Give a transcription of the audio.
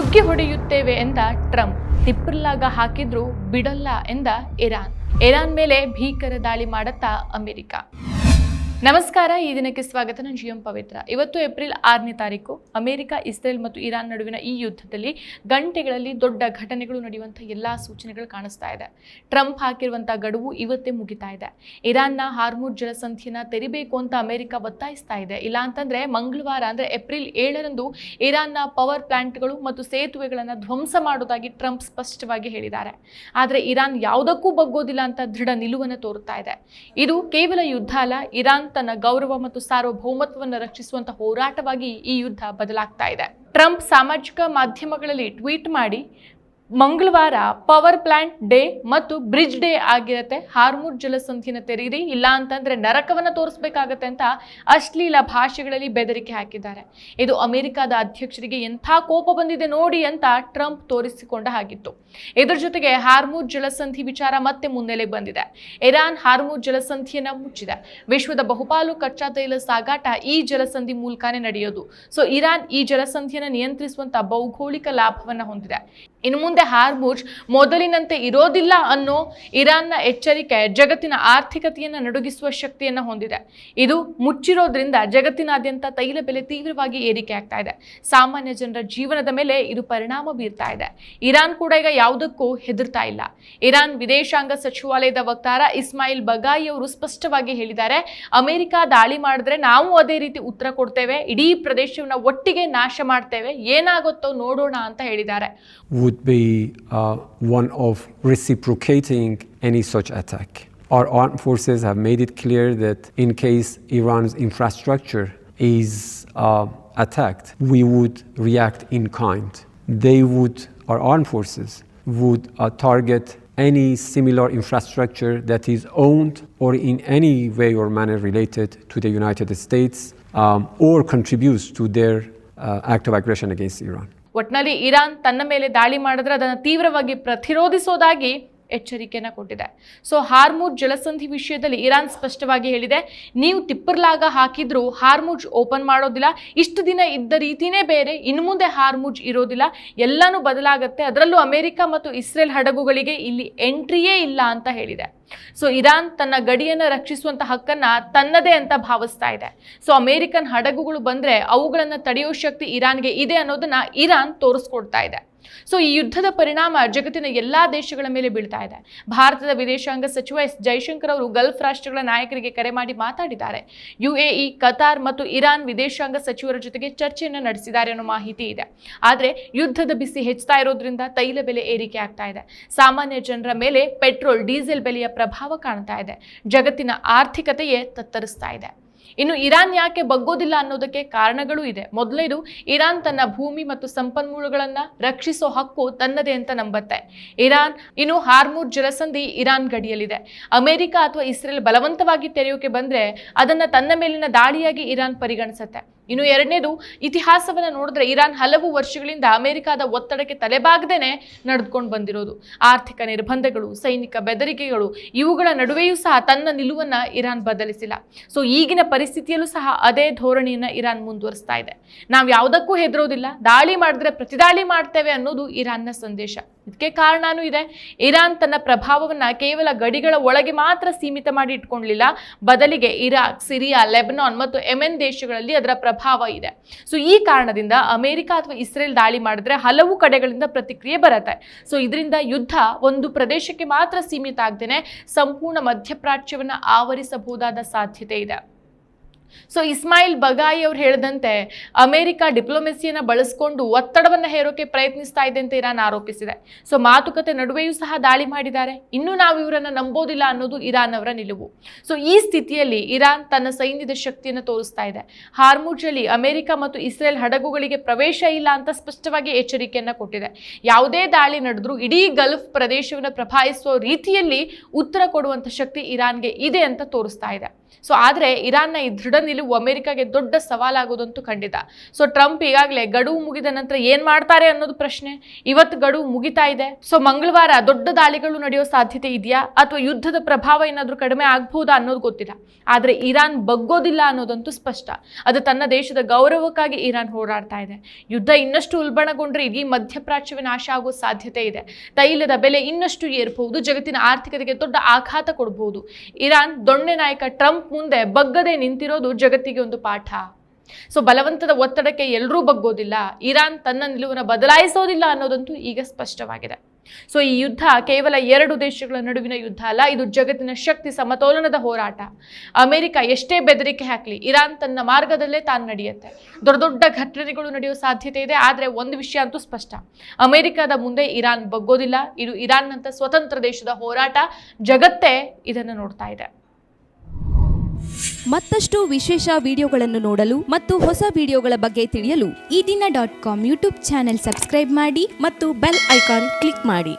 ನುಗ್ಗಿ ಹೊಡೆಯುತ್ತೇವೆ ಎಂದ ಟ್ರಂಪ್. ತಿಪ್ಪರ್ಲಾಗ ಹಾಕಿದ್ರು ಬಿಡಲ್ಲ ಎಂದ ಇರಾನ್ ಮೇಲೆ ಭೀಕರ ದಾಳಿ ಮಾಡತ್ತಾ ಅಮೆರಿಕ. ನಮಸ್ಕಾರ, ಈ ದಿನಕ್ಕೆ ಸ್ವಾಗತ. ನಾನು ಜಿಎಂ ಪವಿತ್ರ. ಇವತ್ತು ಏಪ್ರಿಲ್ 6ನೇ ತಾರೀಕು. ಅಮೆರಿಕ, ಇಸ್ರೇಲ್ ಮತ್ತು ಇರಾನ್ ನಡುವಿನ ಈ ಯುದ್ಧದಲ್ಲಿ ಗಂಟೆಗಳಲ್ಲಿ ದೊಡ್ಡ ಘಟನೆಗಳು ನಡೆಯುವಂಥ ಎಲ್ಲಾ ಸೂಚನೆಗಳು ಕಾಣಿಸ್ತಾ ಇದೆ. ಟ್ರಂಪ್ ಹಾಕಿರುವಂತಹ ಗಡುವು ಇವತ್ತೇ ಮುಗಿತಾ ಇದೆ. ಇರಾನ್ನ ಹಾರ್ಮುಜ್ ಜಲಸಂಧಿಯನ್ನ ತೆರಿಬೇಕು ಅಂತ ಅಮೆರಿಕ ಒತ್ತಾಯಿಸ್ತಾ ಇದೆ. ಇಲ್ಲ ಅಂತಂದ್ರೆ ಮಂಗಳವಾರ ಅಂದ್ರೆ ಏಪ್ರಿಲ್ 7ರಂದು ಇರಾನ್ನ ಪವರ್ ಪ್ಲಾಂಟ್ಗಳು ಮತ್ತು ಸೇತುವೆಗಳನ್ನು ಧ್ವಂಸ ಮಾಡೋದಾಗಿ ಟ್ರಂಪ್ ಸ್ಪಷ್ಟವಾಗಿ ಹೇಳಿದ್ದಾರೆ. ಆದರೆ ಇರಾನ್ ಯಾವುದಕ್ಕೂ ಬಗ್ಗೋದಿಲ್ಲ ಅಂತ ದೃಢ ನಿಲುವನ್ನು ತೋರುತ್ತಾ ಇದೆ. ಇದು ಕೇವಲ ಯುದ್ಧ ಅಲ್ಲ, ಇರಾನ್ ತನ್ನ ಗೌರವ ಮತ್ತು ಸಾರ್ವಭೌಮತ್ವವನ್ನು ರಕ್ಷಿಸುವಂತ ಹೋರಾಟವಾಗಿ ಈ ಯುದ್ಧ ಬದಲಾಗ್ತಾ ಇದೆ. ಟ್ರಂಪ್ ಸಾಮಾಜಿಕ ಮಾಧ್ಯಮಗಳಲ್ಲಿ ಟ್ವೀಟ್ ಮಾಡಿ, ಮಂಗಳವಾರ ಪವರ್ ಪ್ಲಾಂಟ್ ಡೇ ಮತ್ತು ಬ್ರಿಡ್ಜ್ ಡೇ ಆಗಿರುತ್ತೆ, ಹಾರ್ಮುಜ್ ಜಲಸಂಧಿನ ತೆರೀರಿ, ಇಲ್ಲ ಅಂತಂದ್ರೆ ನರಕವನ್ನ ತೋರಿಸಬೇಕಾಗತ್ತೆ ಅಂತ ಅಶ್ಲೀಲ ಭಾಷೆಗಳಲ್ಲಿ ಬೆದರಿಕೆ ಹಾಕಿದ್ದಾರೆ. ಇದು ಅಮೆರಿಕದ ಅಧ್ಯಕ್ಷರಿಗೆ ಎಂಥ ಕೋಪ ಬಂದಿದೆ ನೋಡಿ ಅಂತ ಟ್ರಂಪ್ ತೋರಿಸಿಕೊಂಡ ಹಾಗಿತ್ತು. ಇದರ ಜೊತೆಗೆ ಹಾರ್ಮುಜ್ ಜಲಸಂಧಿ ವಿಚಾರ ಮತ್ತೆ ಮುನ್ನೆಲೆಗೆ ಬಂದಿದೆ. ಇರಾನ್ ಹಾರ್ಮುಜ್ ಜಲಸಂಧಿಯನ್ನ ಮುಚ್ಚಿದೆ. ವಿಶ್ವದ ಬಹುಪಾಲು ಕಚ್ಚಾ ತೈಲ ಸಾಗಾಟ ಈ ಜಲಸಂಧಿ ಮೂಲಕನೇ ನಡೆಯೋದು. ಸೊ ಇರಾನ್ ಈ ಜಲಸಂಧಿಯನ್ನ ನಿಯಂತ್ರಿಸುವಂತ ಭೌಗೋಳಿಕ ಲಾಭವನ್ನ ಹೊಂದಿದೆ. ಇನ್ನು ಮುಂದೆ ಹಾರ್ಮುಜ್ ಮೊದಲಿನಂತೆ ಇರೋದಿಲ್ಲ ಅನ್ನೋ ಇರಾನ್ನ ಎಚ್ಚರಿಕೆ ಜಗತ್ತಿನ ಆರ್ಥಿಕತೆಯನ್ನು ನಡುಗಿಸುವ ಶಕ್ತಿಯನ್ನು ಹೊಂದಿದೆ. ಇದು ಮುಚ್ಚಿರೋದ್ರಿಂದ ಜಗತ್ತಿನಾದ್ಯಂತ ತೈಲ ಬೆಲೆ ತೀವ್ರವಾಗಿ ಏರಿಕೆ ಆಗ್ತಾ ಇದೆ. ಸಾಮಾನ್ಯ ಜನರ ಜೀವನದ ಮೇಲೆ ಇದು ಪರಿಣಾಮ ಬೀರ್ತಾ ಇದೆ. ಇರಾನ್ ಕೂಡ ಈಗ ಯಾವುದಕ್ಕೂ ಹೆದರ್ತಾ ಇಲ್ಲ. ಇರಾನ್ ವಿದೇಶಾಂಗ ಸಚಿವಾಲಯದ ವಕ್ತಾರ ಇಸ್ಮಾಯಿಲ್ ಬಗಾಯಿ ಅವರು ಸ್ಪಷ್ಟವಾಗಿ ಹೇಳಿದ್ದಾರೆ, ಅಮೆರಿಕ ದಾಳಿ ಮಾಡಿದ್ರೆ ನಾವು ಅದೇ ರೀತಿ ಉತ್ತರ ಕೊಡ್ತೇವೆ, ಇಡೀ ಪ್ರದೇಶವನ್ನ ಒಟ್ಟಿಗೆ ನಾಶ ಮಾಡ್ತೇವೆ, ಏನಾಗುತ್ತೋ ನೋಡೋಣ ಅಂತ ಹೇಳಿದ್ದಾರೆ. Would be one of reciprocating any such attack. Our armed forces have made it clear that in case Iran's infrastructure is attacked, we would react in kind. Our armed forces would target any similar infrastructure that is owned or in any way or manner related to the United States or contributes to their act of aggression against Iran. ಒಟ್ನಲ್ಲಿ Iran ತನ್ನ ಮೇಲೆ ದಾಳಿ ಮಾಡಿದ್ರೆ ಅದನ್ನು ತೀವ್ರವಾಗಿ ಪ್ರತಿರೋಧಿಸೋದಾಗಿ ಎಚ್ಚರಿಕೆಯನ್ನು ಕೊಟ್ಟಿದೆ. So Hormuz ಜಲಸಂಧಿ ವಿಷಯದಲ್ಲಿ ಇರಾನ್ ಸ್ಪಷ್ಟವಾಗಿ ಹೇಳಿದೆ, ನೀವು ತಿಪ್ಪರ್ಲಾಗ ಹಾಕಿದ್ರು ಹಾರ್ಮುಜ್ ಓಪನ್ ಮಾಡೋದಿಲ್ಲ, ಇಷ್ಟು ದಿನ ಇದ್ದ ರೀತಿನೇ ಬೇರೆ, ಇನ್ನು ಮುಂದೆ ಹಾರ್ಮುಜ್ ಇರೋದಿಲ್ಲ, ಎಲ್ಲಾನು ಬದಲಾಗತ್ತೆ, ಅದರಲ್ಲೂ ಅಮೆರಿಕ ಮತ್ತು ಇಸ್ರೇಲ್ ಹಡಗುಗಳಿಗೆ ಇಲ್ಲಿ ಎಂಟ್ರಿಯೇ ಇಲ್ಲ ಅಂತ ಹೇಳಿದೆ. ಸೊ ಇರಾನ್ ತನ್ನ ಗಡಿಯನ್ನು ರಕ್ಷಿಸುವಂತ ಹಕ್ಕನ್ನ ತನ್ನದೇ ಅಂತ ಭಾವಿಸ್ತಾ ಇದೆ. ಸೊ ಅಮೆರಿಕನ್ ಹಡಗುಗಳು ಬಂದ್ರೆ ಅವುಗಳನ್ನ ತಡೆಯೋ ಶಕ್ತಿ ಇರಾನ್ಗೆ ಇದೆ ಅನ್ನೋದನ್ನ ಇರಾನ್ ತೋರಿಸ್ಕೊಡ್ತಾ ಇದೆ. ಸೊ ಈ ಯುದ್ಧದ ಪರಿಣಾಮ ಜಗತ್ತಿನ ಎಲ್ಲಾ ದೇಶಗಳ ಮೇಲೆ ಬೀಳ್ತಾ ಇದೆ. ಭಾರತದ ವಿದೇಶಾಂಗ ಸಚಿವ ಎಸ್ ಜೈಶಂಕರ್ ಅವರು ಗಲ್ಫ್ ರಾಷ್ಟ್ರಗಳ ನಾಯಕರಿಗೆ ಕರೆ ಮಾಡಿ ಮಾತಾಡಿದ್ದಾರೆ. UAE, ಕತಾರ್ ಮತ್ತು ಇರಾನ್ ವಿದೇಶಾಂಗ ಸಚಿವರ ಜೊತೆಗೆ ಚರ್ಚೆಯನ್ನು ನಡೆಸಿದ್ದಾರೆ ಅನ್ನೋ ಮಾಹಿತಿ ಇದೆ. ಆದ್ರೆ ಯುದ್ಧದ ಬಿಸಿ ಹೆಚ್ಚುತ್ತಾ ಇರೋದ್ರಿಂದ ತೈಲ ಬೆಲೆ ಏರಿಕೆ ಆಗ್ತಾ ಇದೆ. ಸಾಮಾನ್ಯ ಜನರ ಮೇಲೆ ಪೆಟ್ರೋಲ್, ಡೀಸೆಲ್ ಬೆಲೆಯ ಪ್ರಭಾವ ಕಾಣ್ತಾ ಇದೆ. ಜಗತ್ತಿನ ಆರ್ಥಿಕತೆಯೇ ತತ್ತರಿಸ್ತಾ ಇದೆ. ಇನ್ನು ಇರಾನ್ ಯಾಕೆ ಬಗ್ಗೋದಿಲ್ಲ ಅನ್ನೋದಕ್ಕೆ ಕಾರಣಗಳು ಇದೆ. ಮೊದಲನೇದು, ಇರಾನ್ ತನ್ನ ಭೂಮಿ ಮತ್ತು ಸಂಪನ್ಮೂಲಗಳನ್ನ ರಕ್ಷಿಸೋ ಹಕ್ಕು ತನ್ನದೇ ಅಂತ ನಂಬತ್ತೆ. ಇನ್ನು ಹಾರ್ಮುಜ್ ಜಲಸಂಧಿ ಇರಾನ್ ಗಡಿಯಲ್ಲಿದೆ. ಅಮೆರಿಕ ಅಥವಾ ಇಸ್ರೇಲ್ ಬಲವಂತವಾಗಿ ತೆರೆಯೋಕೆ ಬಂದ್ರೆ ಅದನ್ನ ತನ್ನ ಮೇಲಿನ ದಾಳಿಯಾಗಿ ಇರಾನ್ ಪರಿಗಣಿಸುತ್ತೆ. ಇನ್ನು ಎರಡನೇದು, ಇತಿಹಾಸವನ್ನ ನೋಡಿದ್ರೆ ಇರಾನ್ ಹಲವು ವರ್ಷಗಳಿಂದ ಅಮೆರಿಕದ ಒತ್ತಡಕ್ಕೆ ತಲೆಬಾಗದೇನೆ ನಡೆದುಕೊಂಡು ಬಂದಿರೋದು. ಆರ್ಥಿಕ ನಿರ್ಬಂಧಗಳು, ಸೈನಿಕ ಬೆದರಿಕೆಗಳು, ಇವುಗಳ ನಡುವೆಯೂ ಸಹ ತನ್ನ ನಿಲುವನ್ನ ಇರಾನ್ ಬದಲಿಸಿಲ್ಲ. ಸೊ ಈಗಿನ ಪರಿಸ್ಥಿತಿಯಲ್ಲೂ ಸಹ ಅದೇ ಧೋರಣೆಯನ್ನ ಇರಾನ್ ಮುಂದುವರಿಸ್ತಾ ಇದೆ. ನಾವು ಯಾವುದಕ್ಕೂ ಹೆದರೋದಿಲ್ಲ, ದಾಳಿ ಮಾಡಿದ್ರೆ ಪ್ರತಿದಾಳಿ ಮಾಡ್ತೇವೆ ಅನ್ನೋದು ಇರಾನ್ನ ಸಂದೇಶ. ಇದಕ್ಕೆ ಕಾರಣನೂ ಇದೆ. ಇರಾನ್ ತನ್ನ ಪ್ರಭಾವವನ್ನ ಕೇವಲ ಗಡಿಗಳ ಒಳಗೆ ಮಾತ್ರ ಸೀಮಿತ ಮಾಡಿ ಇಟ್ಕೊಳ್ಳಲಿಲ್ಲ, ಬದಲಿಗೆ ಇರಾಕ್, ಸಿರಿಯಾ, ಲೆಬನಾನ್ ಮತ್ತು ಯೆಮೆನ್ ದೇಶಗಳಲ್ಲಿ ಅದರ ಪ್ರಭಾವ ಇದೆ. ಸೊ ಈ ಕಾರಣದಿಂದ ಅಮೆರಿಕ ಅಥವಾ ಇಸ್ರೇಲ್ ದಾಳಿ ಮಾಡಿದ್ರೆ ಹಲವು ಕಡೆಗಳಿಂದ ಪ್ರತಿಕ್ರಿಯೆ ಬರುತ್ತೆ. ಸೊ ಇದರಿಂದ ಯುದ್ಧ ಒಂದು ಪ್ರದೇಶಕ್ಕೆ ಮಾತ್ರ ಸೀಮಿತ ಆಗದೇನೆ ಸಂಪೂರ್ಣ ಮಧ್ಯಪ್ರಾಚ್ಯವನ್ನ ಆವರಿಸಬಹುದಾದ ಸಾಧ್ಯತೆ ಇದೆ. ಸೊ ಇಸ್ಮಾಯಿಲ್ ಬಗಾಯಿ ಅವರು ಹೇಳಿದಂತೆ ಅಮೆರಿಕ ಡಿಪ್ಲೊಮೆಸಿಯನ್ನು ಬಳಸಿಕೊಂಡು ಒತ್ತಡವನ್ನು ಹೇರೋಕೆ ಪ್ರಯತ್ನಿಸ್ತಾ ಇದೆ ಅಂತ ಇರಾನ್ ಆರೋಪಿಸಿದೆ. ಸೊ ಮಾತುಕತೆ ನಡುವೆಯೂ ಸಹ ದಾಳಿ ಮಾಡಿದ್ದಾರೆ. ಇನ್ನು ನಾವು ಇವರನ್ನು ನಂಬೋದಿಲ್ಲ ಅನ್ನೋದು ಇರಾನ್ ಅವರ ನಿಲುವು. ಸೊ ಈ ಸ್ಥಿತಿಯಲ್ಲಿ ಇರಾನ್ ತನ್ನ ಸೈನ್ಯದ ಶಕ್ತಿಯನ್ನು ತೋರಿಸ್ತಾ ಇದೆ. ಹಾರ್ಮುಜ್ ಅಲ್ಲಿ ಅಮೆರಿಕ ಮತ್ತು ಇಸ್ರೇಲ್ ಹಡಗುಗಳಿಗೆ ಪ್ರವೇಶ ಇಲ್ಲ ಅಂತ ಸ್ಪಷ್ಟವಾಗಿ ಎಚ್ಚರಿಕೆಯನ್ನು ಕೊಟ್ಟಿದೆ. ಯಾವುದೇ ದಾಳಿ ನಡೆದ್ರೂ ಇಡೀ ಗಲ್ಫ್ ಪ್ರದೇಶವನ್ನು ಪ್ರಭಾವಿಸುವ ರೀತಿಯಲ್ಲಿ ಉತ್ತರ ಕೊಡುವಂತ ಶಕ್ತಿ ಇರಾನ್ಗೆ ಇದೆ ಅಂತ ತೋರಿಸ್ತಾ ಇದೆ. ಸೊ ಆದ್ರೆ ಇರಾನ್ನ ಈ ದೃಢ ನಿಲುವು ಅಮೆರಿಕಾಗೆ ದೊಡ್ಡ ಸವಾಲಾಗೋದಂತೂ ಖಂಡಿತ. ಸೊ ಟ್ರಂಪ್ ಈಗಾಗಲೇ ಗಡುವು ಮುಗಿದ ನಂತರ ಏನ್ ಮಾಡ್ತಾರೆ ಅನ್ನೋದು ಪ್ರಶ್ನೆ. ಇವತ್ತು ಗಡುವು ಮುಗಿತಾ ಇದೆ. ಸೊ ಮಂಗಳವಾರ ದೊಡ್ಡ ದಾಳಿಗಳು ನಡೆಯೋ ಸಾಧ್ಯತೆ ಇದೆಯಾ ಅಥವಾ ಯುದ್ಧದ ಪ್ರಭಾವ ಏನಾದ್ರೂ ಕಡಿಮೆ ಆಗ್ಬಹುದಾ ಅನ್ನೋದು ಗೊತ್ತಿಲ್ಲ. ಆದ್ರೆ ಇರಾನ್ ಬಗ್ಗೋದಿಲ್ಲ ಅನ್ನೋದಂತೂ ಸ್ಪಷ್ಟ. ಅದು ತನ್ನ ದೇಶದ ಗೌರವಕ್ಕಾಗಿ ಇರಾನ್ ಹೋರಾಡ್ತಾ ಇದೆ. ಯುದ್ಧ ಇನ್ನಷ್ಟು ಉಲ್ಬಣಗೊಂಡ್ರೆ ಇಡೀ ಮಧ್ಯಪ್ರಾಚ್ಯವೇ ನಾಶ ಆಗೋ ಸಾಧ್ಯತೆ ಇದೆ. ತೈಲದ ಬೆಲೆ ಇನ್ನಷ್ಟು ಏರ್ಬಹುದು, ಜಗತ್ತಿನ ಆರ್ಥಿಕತೆಗೆ ದೊಡ್ಡ ಆಘಾತ ಕೊಡಬಹುದು. ಇರಾನ್ ದೊಣ್ಣೆ ನಾಯಕ ಟ್ರಂಪ್ ಮುಂದೆ ಬಗ್ಗದೆ ನಿಂತಿರೋದು ಜಗತ್ತಿಗೆ ಒಂದು ಪಾಠ. ಸೊ ಬಲವಂತದ ಒತ್ತಡಕ್ಕೆ ಎಲ್ಲರೂ ಬಗ್ಗೋದಿಲ್ಲ, ಇರಾನ್ ತನ್ನ ನಿಲುವನ್ನು ಬದಲಾಯಿಸೋದಿಲ್ಲ ಅನ್ನೋದಂತೂ ಈಗ ಸ್ಪಷ್ಟವಾಗಿದೆ. ಸೊ ಈ ಯುದ್ಧ ಕೇವಲ 2 ದೇಶಗಳ ನಡುವಿನ ಯುದ್ಧ ಅಲ್ಲ, ಇದು ಜಗತ್ತಿನ ಶಕ್ತಿ ಸಮತೋಲನದ ಹೋರಾಟ. ಅಮೆರಿಕ ಎಷ್ಟೇ ಬೆದರಿಕೆ ಹಾಕಲಿ, ಇರಾನ್ ತನ್ನ ಮಾರ್ಗದಲ್ಲೇ ತಾನು ನಡೆಯುತ್ತೆ. ದೊಡ್ಡ ದೊಡ್ಡ ಘಟನೆಗಳು ನಡೆಯೋ ಸಾಧ್ಯತೆ ಇದೆ. ಆದರೆ ಒಂದು ವಿಷಯ ಅಂತೂ ಸ್ಪಷ್ಟ, ಅಮೆರಿಕದ ಮುಂದೆ ಇರಾನ್ ಬಗ್ಗೋದಿಲ್ಲ. ಇದು ಇರಾನ್ನಂತ ಸ್ವತಂತ್ರ ದೇಶದ ಹೋರಾಟ. ಜಗತ್ತೇ ಇದನ್ನು ನೋಡ್ತಾ ಇದೆ. ಮತ್ತಷ್ಟು ವಿಶೇಷ ವಿಡಿಯೋಗಳನ್ನು ನೋಡಲು ಮತ್ತು ಹೊಸ ವಿಡಿಯೋಗಳ ಬಗ್ಗೆ ತಿಳಿಯಲು ಈ ದಿನ .com ಯೂಟ್ಯೂಬ್ ಚಾನೆಲ್ ಸಬ್ಸ್ಕ್ರೈಬ್ ಮಾಡಿ ಮತ್ತು ಬೆಲ್ ಐಕಾನ್ ಕ್ಲಿಕ್ ಮಾಡಿ.